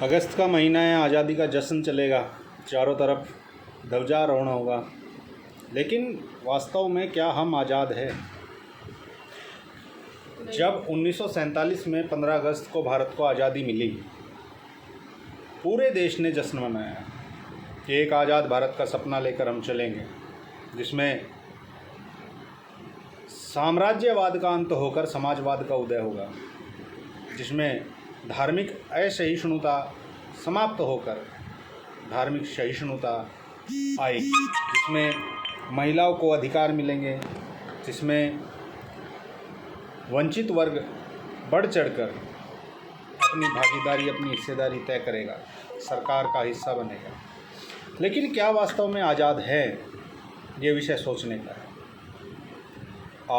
अगस्त का महीना है, आज़ादी का जश्न चलेगा, चारों तरफ ध्वजारोहण होगा। लेकिन वास्तव में क्या हम आज़ाद हैं? जब 1947 में 15 अगस्त को भारत को आज़ादी मिली, पूरे देश ने जश्न मनाया कि एक आज़ाद भारत का सपना लेकर हम चलेंगे, जिसमें साम्राज्यवाद का अंत होकर समाजवाद का उदय होगा, जिसमें धार्मिक असहिष्णुता समाप्त होकर धार्मिक सहिष्णुता आई, जिसमें महिलाओं को अधिकार मिलेंगे, जिसमें वंचित वर्ग बढ़ चढ़कर अपनी भागीदारी, अपनी हिस्सेदारी तय करेगा, सरकार का हिस्सा बनेगा। लेकिन क्या वास्तव में आज़ाद है, ये विषय सोचने का है।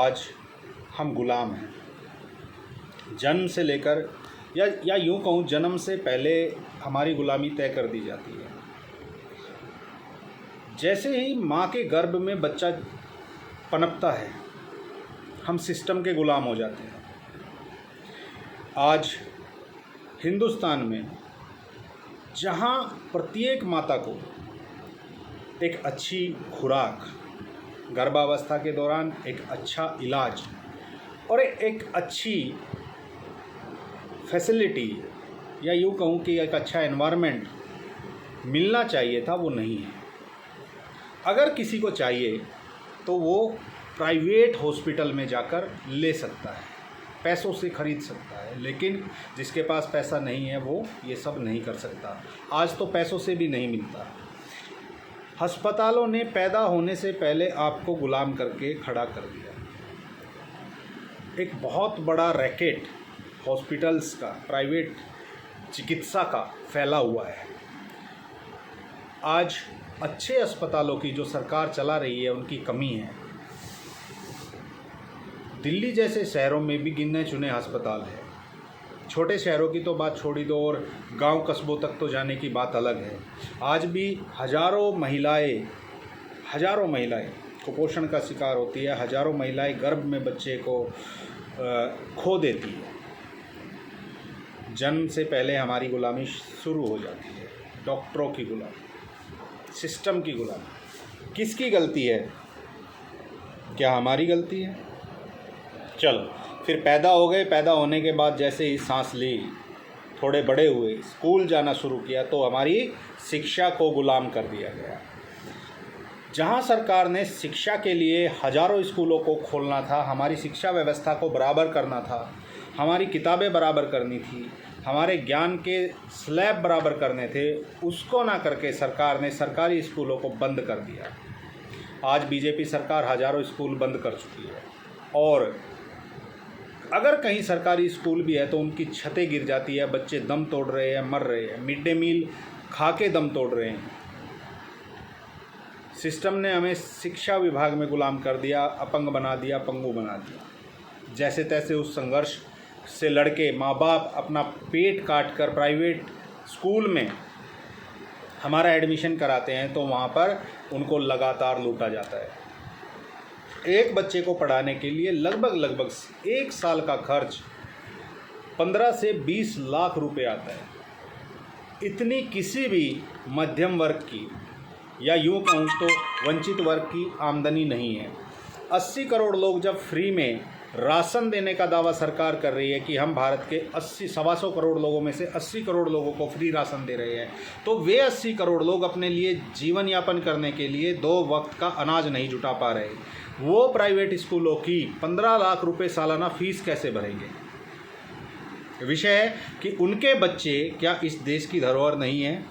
आज हम गुलाम हैं, जन्म से लेकर या यूँ कहूँ जन्म से पहले हमारी गुलामी तय कर दी जाती है। जैसे ही माँ के गर्भ में बच्चा पनपता है, हम सिस्टम के गुलाम हो जाते हैं। आज हिंदुस्तान में जहाँ प्रत्येक माता को एक अच्छी खुराक, गर्भावस्था के दौरान एक अच्छा इलाज और एक अच्छी फैसिलिटी या यूँ कहूँ कि एक अच्छा एनवायरनमेंट मिलना चाहिए था, वो नहीं है। अगर किसी को चाहिए तो वो प्राइवेट हॉस्पिटल में जाकर ले सकता है, पैसों से ख़रीद सकता है। लेकिन जिसके पास पैसा नहीं है वो ये सब नहीं कर सकता। आज तो पैसों से भी नहीं मिलता। अस्पतालों ने पैदा होने से पहले आपको गुलाम करके खड़ा कर दिया। एक बहुत बड़ा रैकेट हॉस्पिटल्स का, प्राइवेट चिकित्सा का फैला हुआ है। आज अच्छे अस्पतालों की जो सरकार चला रही है, उनकी कमी है। दिल्ली जैसे शहरों में भी गिने चुने अस्पताल है। छोटे शहरों की तो बात छोड़ी दो, और गांव कस्बों तक तो जाने की बात अलग है। आज भी हजारों महिलाएं कुपोषण का शिकार होती है। हजारों महिलाएं गर्भ में बच्चे को खो देती है। जन्म से पहले हमारी गुलामी शुरू हो जाती है। डॉक्टरों की गुलामी, सिस्टम की गुलामी। किसकी गलती है? क्या हमारी गलती है? चलो, फिर पैदा हो गए। पैदा होने के बाद जैसे ही सांस ली, थोड़े बड़े हुए, स्कूल जाना शुरू किया, तो हमारी शिक्षा को गुलाम कर दिया गया। जहाँ सरकार ने शिक्षा के लिए हजारों स्कूलों को खोलना था, हमारी शिक्षा व्यवस्था को बराबर करना था, हमारी किताबें बराबर करनी थी, हमारे ज्ञान के स्लैब बराबर करने थे, उसको ना करके सरकार ने सरकारी स्कूलों को बंद कर दिया। आज बीजेपी सरकार हजारों स्कूल बंद कर चुकी है, और अगर कहीं सरकारी स्कूल भी है तो उनकी छतें गिर जाती है, बच्चे दम तोड़ रहे हैं, मर रहे हैं, मिड डे मील खा के दम तोड़ रहे हैं। सिस्टम ने हमें शिक्षा विभाग में गुलाम कर दिया, अपंग बना दिया, पंगु बना दिया। जैसे तैसे उस संघर्ष से लड़के माँ बाप अपना पेट काट कर प्राइवेट स्कूल में हमारा एडमिशन कराते हैं, तो वहाँ पर उनको लगातार लूटा जाता है। एक बच्चे को पढ़ाने के लिए लगभग 1 साल का खर्च 15 से 20 लाख रुपए आता है। इतनी किसी भी मध्यम वर्ग की या यूँ कहूँ तो वंचित वर्ग की आमदनी नहीं है। 80 करोड़ लोग जब फ्री में राशन देने का दावा सरकार कर रही है कि हम भारत के 125 करोड़ लोगों में से 80 करोड़ लोगों को फ्री राशन दे रहे हैं, तो वे 80 करोड़ लोग अपने लिए जीवन यापन करने के लिए 2 वक्त का अनाज नहीं जुटा पा रहे। वो प्राइवेट स्कूलों की 15 लाख रुपए सालाना फीस कैसे भरेंगे? विषय है कि उनके बच्चे क्या इस देश की धरोहर नहीं है?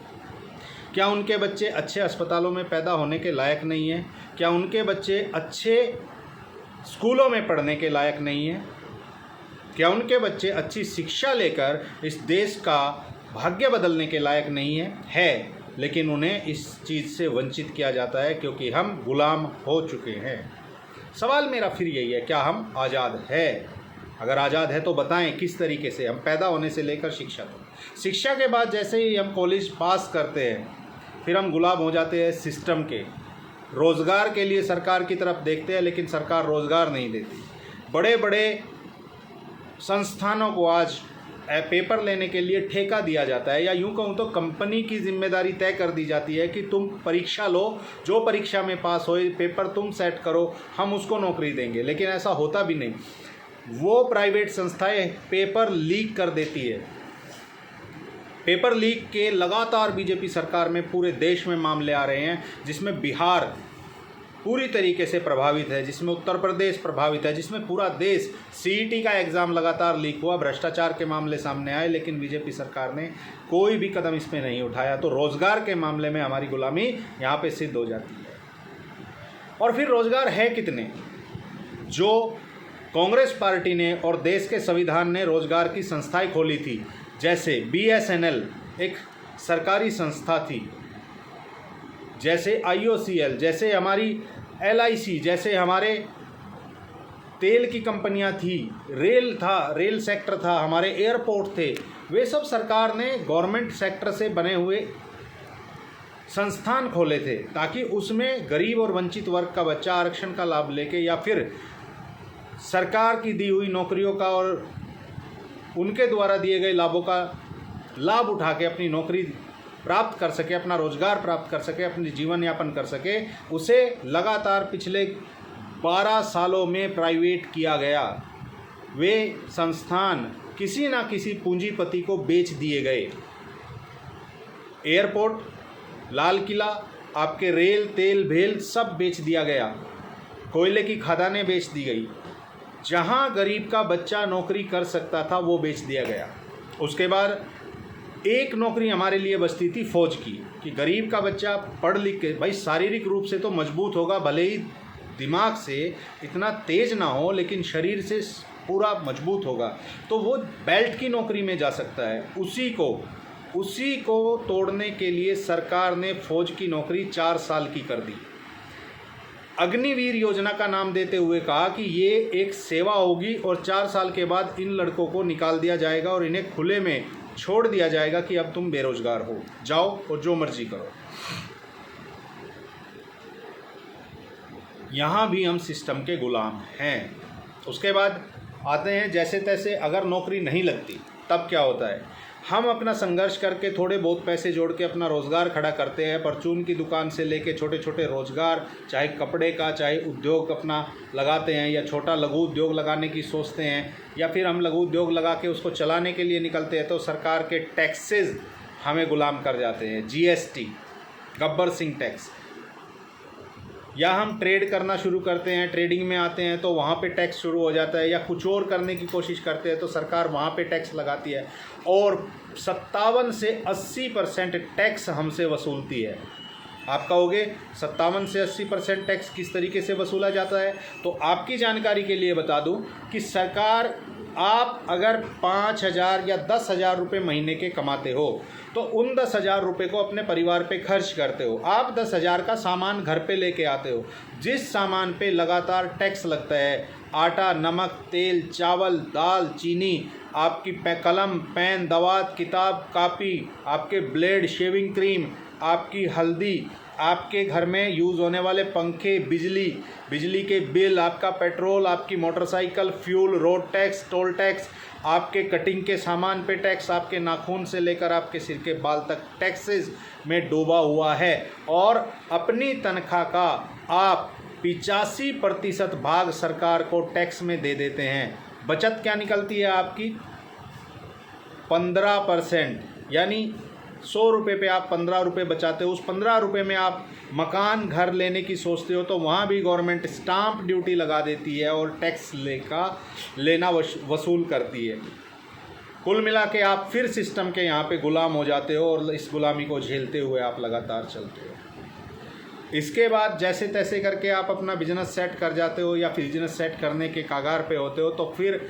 क्या उनके बच्चे अच्छे अस्पतालों में पैदा होने के लायक नहीं हैं? क्या उनके बच्चे अच्छे स्कूलों में पढ़ने के लायक नहीं हैं? क्या उनके बच्चे अच्छी शिक्षा लेकर इस देश का भाग्य बदलने के लायक नहीं है? लेकिन उन्हें इस चीज़ से वंचित किया जाता है, क्योंकि हम गुलाम हो चुके हैं। सवाल मेरा फिर यही है, क्या हम आज़ाद है? अगर आज़ाद है तो बताएं किस तरीके से। हम पैदा होने से लेकर शिक्षा के बाद जैसे ही हम कॉलेज पास करते हैं, फिर हम गुलाम हो जाते हैं सिस्टम के। रोज़गार के लिए सरकार की तरफ देखते हैं, लेकिन सरकार रोज़गार नहीं देती। बड़े बड़े संस्थानों को आज पेपर लेने के लिए ठेका दिया जाता है, या यूं कहूँ तो कंपनी की जिम्मेदारी तय कर दी जाती है कि तुम परीक्षा लो, जो परीक्षा में पास हो, पेपर तुम सेट करो, हम उसको नौकरी देंगे। लेकिन ऐसा होता भी नहीं, वो प्राइवेट संस्थाएं पेपर लीक कर देती है। पेपर लीक के लगातार बीजेपी सरकार में पूरे देश में मामले आ रहे हैं, जिसमें बिहार पूरी तरीके से प्रभावित है, जिसमें उत्तर प्रदेश प्रभावित है, जिसमें पूरा देश सीईटी का एग्ज़ाम लगातार लीक हुआ, भ्रष्टाचार के मामले सामने आए, लेकिन बीजेपी सरकार ने कोई भी कदम इसमें नहीं उठाया। तो रोज़गार के मामले में हमारी गुलामी यहाँ पे सिद्ध हो जाती है। और फिर रोज़गार है कितने? जो कांग्रेस पार्टी ने और देश के संविधान ने रोज़गार की संस्थाएं खोली थी, जैसे BSNL एक सरकारी संस्था थी, जैसे IOCL, जैसे हमारी LIC, जैसे हमारे तेल की कंपनियां थी, रेल था, रेल सेक्टर था, हमारे एयरपोर्ट थे, वे सब सरकार ने गवर्नमेंट सेक्टर से बने हुए संस्थान खोले थे, ताकि उसमें गरीब और वंचित वर्ग का बच्चा आरक्षण का लाभ लेके या फिर सरकार की दी हुई नौकरियों का और उनके द्वारा दिए गए लाभों का लाभ उठा के अपनी नौकरी प्राप्त कर सके, अपना रोजगार प्राप्त कर सके, अपनी जीवन यापन कर सके। उसे लगातार पिछले 12 सालों में प्राइवेट किया गया। वे संस्थान किसी ना किसी पूंजीपति को बेच दिए गए। एयरपोर्ट, लाल किला, आपके रेल, तेल, भेल सब बेच दिया गया। कोयले की खदानें बेच दी गई। जहां गरीब का बच्चा नौकरी कर सकता था वो बेच दिया गया। उसके बाद एक नौकरी हमारे लिए बचती थी फौज की, कि गरीब का बच्चा पढ़ लिख के, भाई शारीरिक रूप से तो मजबूत होगा, भले ही दिमाग से इतना तेज ना हो, लेकिन शरीर से पूरा मजबूत होगा, तो वो बेल्ट की नौकरी में जा सकता है। उसी को तोड़ने के लिए सरकार ने फौज की नौकरी 4 साल की कर दी। अग्निवीर योजना का नाम देते हुए कहा कि ये एक सेवा होगी और 4 साल के बाद इन लड़कों को निकाल दिया जाएगा और इन्हें खुले में छोड़ दिया जाएगा कि अब तुम बेरोजगार हो, जाओ और जो मर्जी करो। यहाँ भी हम सिस्टम के गुलाम हैं। उसके बाद आते हैं जैसे तैसे, अगर नौकरी नहीं लगती तब क्या होता है? हम अपना संघर्ष करके थोड़े बहुत पैसे जोड़ के अपना रोज़गार खड़ा करते हैं। परचून की दुकान से लेके छोटे छोटे रोज़गार, चाहे कपड़े का, चाहे उद्योग अपना लगाते हैं, या छोटा लघु उद्योग लगाने की सोचते हैं, या फिर हम लघु उद्योग लगा के उसको चलाने के लिए निकलते हैं, तो सरकार के टैक्सेस हमें गुलाम कर जाते हैं। GST, Gabbar Singh tax. या हम ट्रेड करना शुरू करते हैं, ट्रेडिंग में आते हैं तो वहाँ पे टैक्स शुरू हो जाता है, या कुछ और करने की कोशिश करते हैं तो सरकार वहाँ पे टैक्स लगाती है, और 57 से 80% टैक्स हमसे वसूलती है। आप कहोगे 57 से 80% टैक्स किस तरीके से वसूला जाता है? तो आपकी जानकारी के लिए बता दूं कि सरकार, आप अगर 5,000 या 10,000 रुपये महीने के कमाते हो तो उन 10,000 रुपये को अपने परिवार पे खर्च करते हो। आप 10,000 का सामान घर पे लेके आते हो, जिस सामान पे लगातार टैक्स लगता है, आटा, नमक, तेल, चावल, दाल, चीनी, आपकी कलम, पेन, दवात, किताब, कापी, आपके ब्लेड, शेविंग क्रीम, आपकी हल्दी, आपके घर में यूज़ होने वाले पंखे, बिजली के बिल, आपका पेट्रोल, आपकी motorcycle, fuel, road tax, toll tax, आपके कटिंग के सामान पे टैक्स, आपके नाखून से लेकर आपके सिर के बाल तक टैक्सेस में डूबा हुआ है। और अपनी तनख्वाह का आप 85% भाग सरकार को टैक्स में दे देते हैं। बचत क्या निकलती है आपकी? 15%, यानी 100 रुपये पे आप 15 रुपये बचाते हो। उस 15 रुपये में आप मकान, घर लेने की सोचते हो तो वहाँ भी गवर्नमेंट स्टाम्प ड्यूटी लगा देती है और टैक्स लेना वसूल करती है। कुल मिला के आप फिर सिस्टम के यहाँ पे गुलाम हो जाते हो और इस गुलामी को झेलते हुए आप लगातार चलते हो। इसके बाद जैसे तैसे करके आप अपना बिजनेस सेट कर जाते हो, या फिर बिजनेस सेट करने के कागार पे होते हो, तो फिर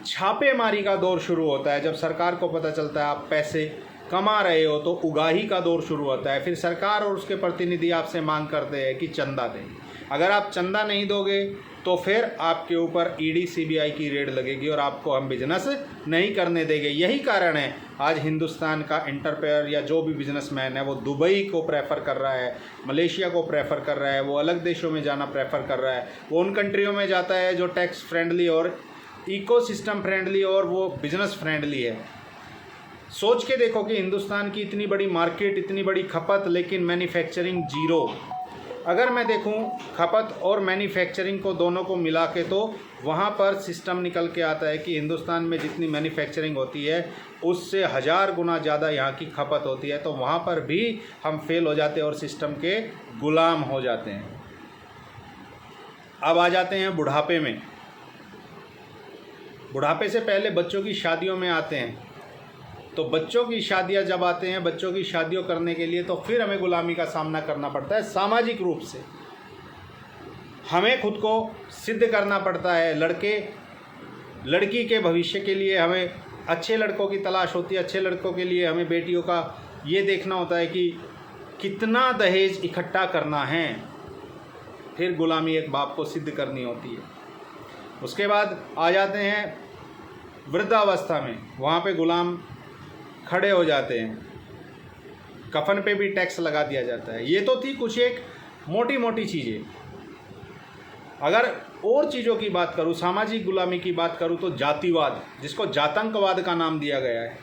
छापेमारी का दौर शुरू होता है। जब सरकार को पता चलता है आप पैसे कमा रहे हो तो उगाही का दौर शुरू होता है। फिर सरकार और उसके प्रतिनिधि आपसे मांग करते हैं कि चंदा दें। अगर आप चंदा नहीं दोगे तो फिर आपके ऊपर ED CBI की रेड लगेगी और आपको हम बिजनेस नहीं करने देंगे। यही कारण है आज हिंदुस्तान का एंटरप्रेन्योर या जो भी बिजनेसमैन है वो दुबई को प्रेफर कर रहा है, मलेशिया को प्रेफर कर रहा है, वो अलग देशों में जाना प्रेफर कर रहा है। वो उन कंट्रियों में जाता है जो टैक्स फ्रेंडली और इकोसिस्टम फ्रेंडली और वो बिजनेस फ्रेंडली है। सोच के देखो कि हिंदुस्तान की इतनी बड़ी मार्केट, इतनी बड़ी खपत, लेकिन मैन्युफैक्चरिंग जीरो। अगर मैं देखूं खपत और मैन्युफैक्चरिंग को दोनों को मिला के, तो वहाँ पर सिस्टम निकल के आता है कि हिंदुस्तान में जितनी मैन्युफैक्चरिंग होती है उससे 1000 गुना ज़्यादा यहाँ की खपत होती है। तो वहाँ पर भी हम फेल हो जाते हैं और सिस्टम के गुलाम हो जाते हैं। अब आ जाते हैं बुढ़ापे में। बुढ़ापे से पहले बच्चों की शादियों में आते हैं। तो बच्चों की शादियां जब आते हैं, बच्चों की शादियों करने के लिए तो फिर हमें गुलामी का सामना करना पड़ता है। सामाजिक रूप से हमें खुद को सिद्ध करना पड़ता है। लड़की के भविष्य के लिए हमें अच्छे लड़कों की तलाश होती है। अच्छे लड़कों के लिए हमें बेटियों का ये देखना होता है कि कितना दहेज इकट्ठा करना है। फिर गुलामी एक बाप को सिद्ध करनी होती है। उसके बाद आ जाते हैं वृद्धावस्था में। वहाँ पे गुलाम खड़े हो जाते हैं। कफन पे भी टैक्स लगा दिया जाता है। ये तो थी कुछ एक मोटी मोटी चीज़ें। अगर और चीज़ों की बात करूँ, सामाजिक गुलामी की बात करूँ, तो जातिवाद, जिसको जातंकवाद का नाम दिया गया है,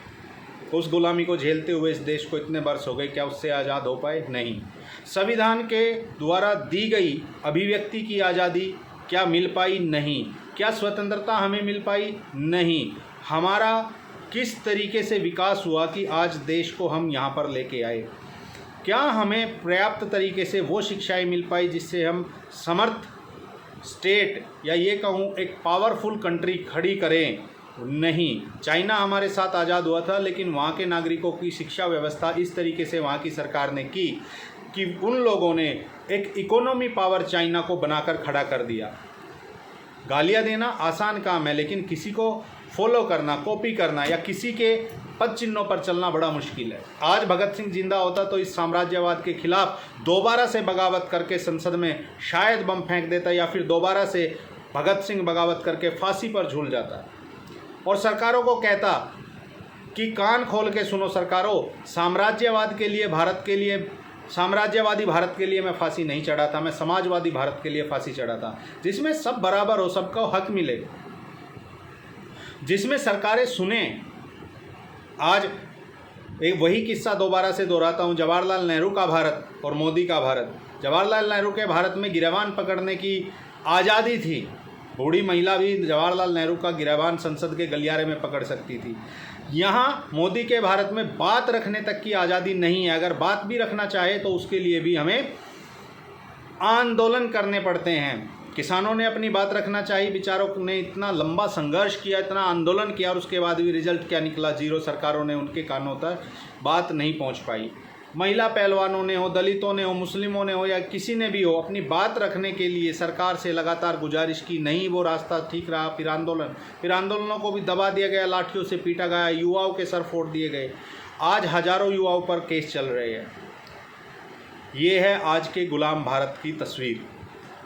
उस गुलामी को झेलते हुए इस देश को इतने वर्ष हो गए, क्या उससे आज़ाद हो पाए? नहीं। संविधान के द्वारा दी गई अभिव्यक्ति की आज़ादी क्या मिल पाई? नहीं। क्या स्वतंत्रता हमें मिल पाई? नहीं। हमारा किस तरीके से विकास हुआ कि आज देश को हम यहाँ पर लेके आए? क्या हमें पर्याप्त तरीके से वो शिक्षाएं मिल पाई जिससे हम समर्थ स्टेट, या ये कहूँ एक पावरफुल कंट्री खड़ी करें? नहीं। चाइना हमारे साथ आज़ाद हुआ था, लेकिन वहाँ के नागरिकों की शिक्षा व्यवस्था इस तरीके से वहाँ की सरकार ने की कि उन लोगों ने एक इकोनॉमी पावर चाइना को बनाकर खड़ा कर दिया। गालियाँ देना आसान काम है, लेकिन किसी को फॉलो करना, कॉपी करना या किसी के पद चिन्हों पर चलना बड़ा मुश्किल है। आज भगत सिंह जिंदा होता तो इस साम्राज्यवाद के खिलाफ दोबारा से बगावत करके संसद में शायद बम फेंक देता, या फिर दोबारा से भगत सिंह बगावत करके फांसी पर झूल जाता और सरकारों को कहता कि कान खोल के सुनो सरकारों, साम्राज्यवाद के लिए, भारत के लिए, साम्राज्यवादी भारत के लिए मैं फांसी नहीं चढ़ा था, मैं समाजवादी भारत के लिए फांसी चढ़ा था, जिसमें सब बराबर हो, सबको हक मिले, जिसमें सरकारें सुने। आज एक वही किस्सा दोबारा से दोहराता हूँ, जवाहरलाल नेहरू का भारत और मोदी का भारत। जवाहरलाल नेहरू के भारत में गिरबान पकड़ने की आज़ादी थी। बूढ़ी महिला भी जवाहरलाल नेहरू का गिरबान संसद के गलियारे में पकड़ सकती थी। यहाँ मोदी के भारत में बात रखने तक की आज़ादी नहीं है। अगर बात भी रखना चाहे तो उसके लिए भी हमें आंदोलन करने पड़ते हैं। किसानों ने अपनी बात रखना चाहिए, बेचारों ने इतना लंबा संघर्ष किया, इतना आंदोलन किया, और उसके बाद भी रिजल्ट क्या निकला? जीरो। सरकारों ने उनके कानों तक बात नहीं पहुंच पाई। महिला पहलवानों ने हो, दलितों ने हो, मुस्लिमों ने हो, या किसी ने भी हो, अपनी बात रखने के लिए सरकार से लगातार गुजारिश की, नहीं वो रास्ता ठीक रहा। फिर आंदोलनों को भी दबा दिया गया, लाठियों से पीटा गया, युवाओं के सर फोड़ दिए गए। आज हजारों युवाओं पर केस चल रहे हैं। ये है आज के गुलाम भारत की तस्वीर,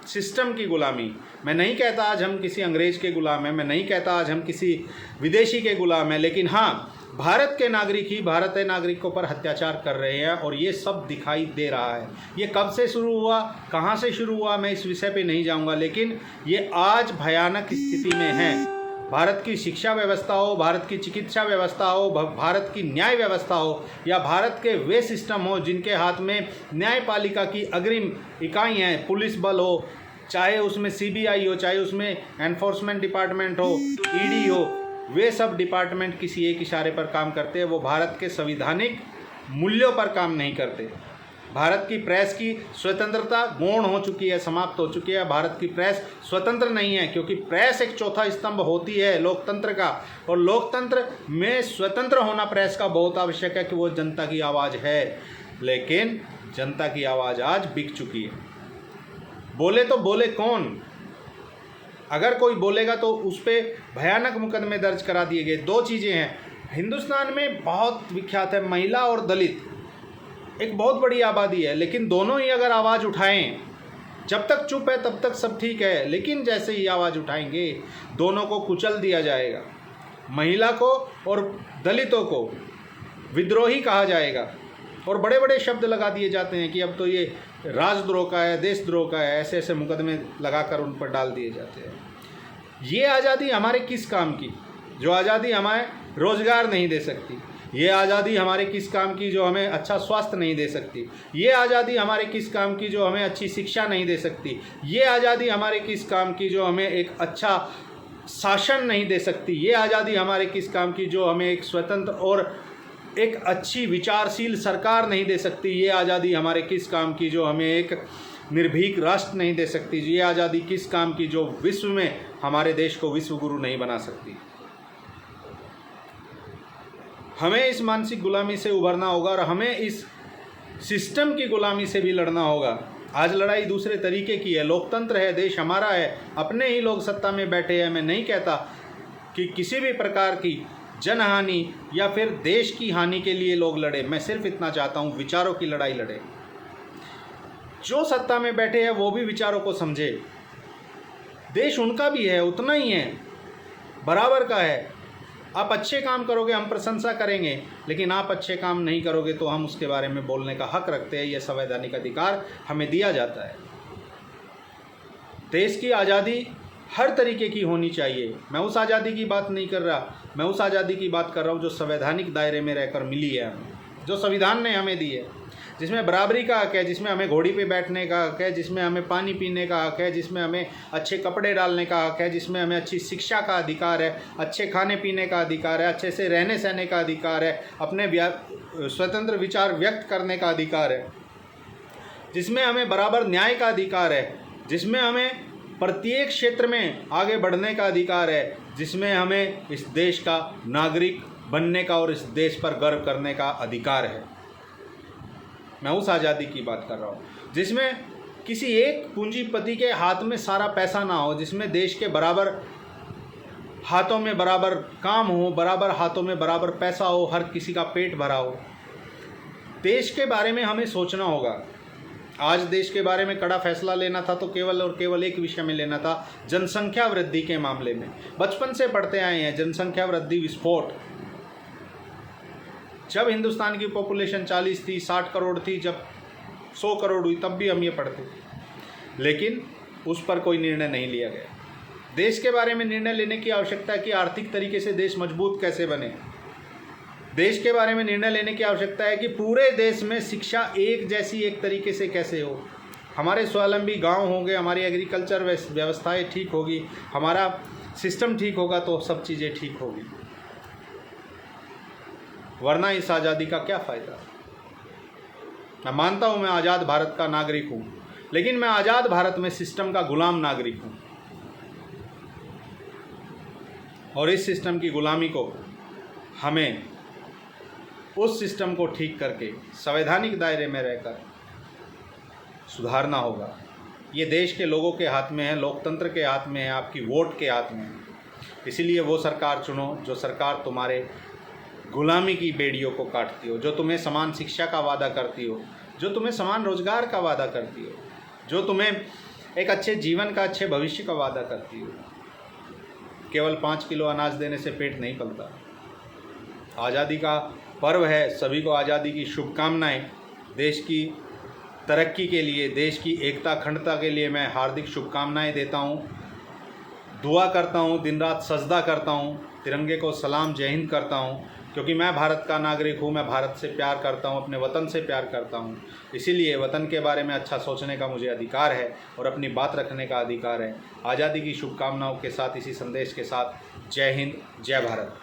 सिस्टम की गुलामी। मैं नहीं कहता आज हम किसी अंग्रेज के गुलाम हैं, मैं नहीं कहता आज हम किसी विदेशी के गुलाम हैं, लेकिन हाँ, भारत के नागरिक ही भारतीय नागरिकों पर अत्याचार कर रहे हैं, और ये सब दिखाई दे रहा है। ये कब से शुरू हुआ, कहाँ से शुरू हुआ, मैं इस विषय पे नहीं जाऊँगा, लेकिन ये आज भयानक स्थिति में है। भारत की शिक्षा व्यवस्था हो, भारत की चिकित्सा व्यवस्था हो, भारत की न्याय व्यवस्था हो, या भारत के वे सिस्टम हो जिनके हाथ में न्यायपालिका की अग्रिम इकाइयाँ हैं, पुलिस बल हो, चाहे उसमें CBI हो, चाहे उसमें एनफोर्समेंट डिपार्टमेंट हो, ED हो, वे सब डिपार्टमेंट किसी एक इशारे पर काम करते हैं। वो भारत के संविधानिक मूल्यों पर काम नहीं करते। भारत की प्रेस की स्वतंत्रता गौण हो चुकी है, समाप्त हो चुकी है। भारत की प्रेस स्वतंत्र नहीं है, क्योंकि प्रेस एक चौथा स्तंभ होती है लोकतंत्र का, और लोकतंत्र में स्वतंत्र होना प्रेस का बहुत आवश्यक है कि वो जनता की आवाज़ है। लेकिन जनता की आवाज़ आज बिक चुकी है। बोले तो बोले कौन? अगर कोई बोलेगा तो उस पर भयानक मुकदमे दर्ज करा दिए गए। दो चीज़ें हैं हिंदुस्तान में बहुत विख्यात है, महिला और दलित एक बहुत बड़ी आबादी है, लेकिन दोनों ही अगर आवाज़ उठाएं, जब तक चुप है तब तक सब ठीक है, लेकिन जैसे ही आवाज़ उठाएंगे दोनों को कुचल दिया जाएगा। महिला को और दलितों को विद्रोही कहा जाएगा, और बड़े बड़े शब्द लगा दिए जाते हैं कि अब तो ये राजद्रोह का है, देशद्रोह का है, ऐसे ऐसे मुकदमे लगाकर उन पर डाल दिए जाते हैं। ये आज़ादी हमारे किस काम की, जो आज़ादी हमें रोज़गार नहीं दे सकती। ये आज़ादी हमारे किस काम की, जो हमें अच्छा स्वास्थ्य नहीं दे सकती। ये आज़ादी हमारे किस काम की, जो हमें अच्छी शिक्षा नहीं दे सकती। ये आज़ादी हमारे किस काम की, जो हमें एक अच्छा शासन नहीं दे सकती। ये आज़ादी हमारे किस काम की, जो हमें एक स्वतंत्र और एक अच्छी विचारशील सरकार नहीं दे सकती। ये आज़ादी हमारे किस काम की, जो हमें एक निर्भीक राष्ट्र नहीं दे सकती। ये आज़ादी किस काम की, जो विश्व में हमारे देश को विश्व गुरु नहीं बना सकती। हमें इस मानसिक गुलामी से उभरना होगा और हमें इस सिस्टम की गुलामी से भी लड़ना होगा। आज लड़ाई दूसरे तरीके की है। लोकतंत्र है, देश हमारा है, अपने ही लोग सत्ता में बैठे हैं। मैं नहीं कहता कि किसी भी प्रकार की जनहानि या फिर देश की हानि के लिए लोग लड़े। मैं सिर्फ इतना चाहता हूँ, विचारों की लड़ाई लड़े। जो सत्ता में बैठे हैं वो भी विचारों को समझे। देश उनका भी है, उतना ही है, बराबर का है। आप अच्छे काम करोगे हम प्रशंसा करेंगे, लेकिन आप अच्छे काम नहीं करोगे तो हम उसके बारे में बोलने का हक रखते हैं। यह संवैधानिक अधिकार हमें दिया जाता है। देश की आज़ादी हर तरीके की होनी चाहिए। मैं उस आज़ादी की बात नहीं कर रहा, मैं उस आज़ादी की बात कर रहा हूँ जो संवैधानिक दायरे में रहकर मिली है हमें, जो संविधान ने हमें दी है, जिसमें बराबरी का हक है, जिसमें हमें घोड़ी पे बैठने का हक है, जिसमें हमें पानी पीने का हक है, जिसमें हमें अच्छे कपड़े डालने का हक है, जिसमें हमें अच्छी शिक्षा का अधिकार है, अच्छे खाने पीने का अधिकार है, अच्छे से रहने सहने का अधिकार है, अपने स्वतंत्र विचार व्यक्त करने का अधिकार है, जिसमें हमें बराबर न्याय का अधिकार है, जिसमें हमें प्रत्येक क्षेत्र में आगे बढ़ने का अधिकार है, जिसमें हमें इस देश का नागरिक बनने का और इस देश पर गर्व करने का अधिकार है। मैं उस आज़ादी की बात कर रहा हूँ जिसमें किसी एक पूंजीपति के हाथ में सारा पैसा ना हो, जिसमें देश के बराबर हाथों में बराबर काम हो, बराबर हाथों में बराबर पैसा हो, हर किसी का पेट भरा हो। देश के बारे में हमें सोचना होगा। आज देश के बारे में कड़ा फैसला लेना था तो केवल और केवल एक विषय में लेना था, जनसंख्या वृद्धि के मामले में। बचपन से पढ़ते आए हैं जनसंख्या वृद्धि विस्फोट। जब हिंदुस्तान की पॉपुलेशन 40 थी, 60 करोड़ थी, जब 100 करोड़ हुई तब भी हम ये पढ़ते, लेकिन उस पर कोई निर्णय नहीं लिया गया। देश के बारे में निर्णय लेने की आवश्यकता है कि आर्थिक तरीके से देश मजबूत कैसे बने। देश के बारे में निर्णय लेने की आवश्यकता है कि पूरे देश में शिक्षा एक जैसी एक तरीके से कैसे हो, हमारे स्वावलंबी गांव होंगे, हमारी एग्रीकल्चर व्यवस्थाएं ठीक होगी, हमारा सिस्टम ठीक होगा तो सब चीज़ें ठीक होगी, वरना इस आज़ादी का क्या फ़ायदा। मैं मानता हूँ मैं आज़ाद भारत का नागरिक हूँ, लेकिन मैं आज़ाद भारत में सिस्टम का गुलाम नागरिक हूँ और इस सिस्टम की गुलामी को हमें उस सिस्टम को ठीक करके संवैधानिक दायरे में रहकर सुधारना होगा। ये देश के लोगों के हाथ में है, लोकतंत्र के हाथ में है, आपकी वोट के हाथ में है। इसीलिए वो सरकार चुनो जो सरकार तुम्हारे गुलामी की बेड़ियों को काटती हो, जो तुम्हें समान शिक्षा का वादा करती हो, जो तुम्हें समान रोजगार का वादा करती हो, जो तुम्हें एक अच्छे जीवन का, अच्छे भविष्य का वादा करती हो। केवल 5 किलो अनाज देने से पेट नहीं पलता। आज़ादी का पर्व है, सभी को आज़ादी की शुभकामनाएं। देश की तरक्की के लिए, देश की एकता अखंडता के लिए मैं हार्दिक शुभकामनाएं देता हूं, दुआ करता हूं, दिन रात सजदा करता हूं, तिरंगे को सलाम जय हिंद करता हूं, क्योंकि मैं भारत का नागरिक हूं, मैं भारत से प्यार करता हूं, अपने वतन से प्यार करता हूं। इसीलिए वतन के बारे में अच्छा सोचने का मुझे अधिकार है और अपनी बात रखने का अधिकार है। आज़ादी की शुभकामनाओं के साथ, इसी संदेश के साथ, जय हिंद, जय भारत।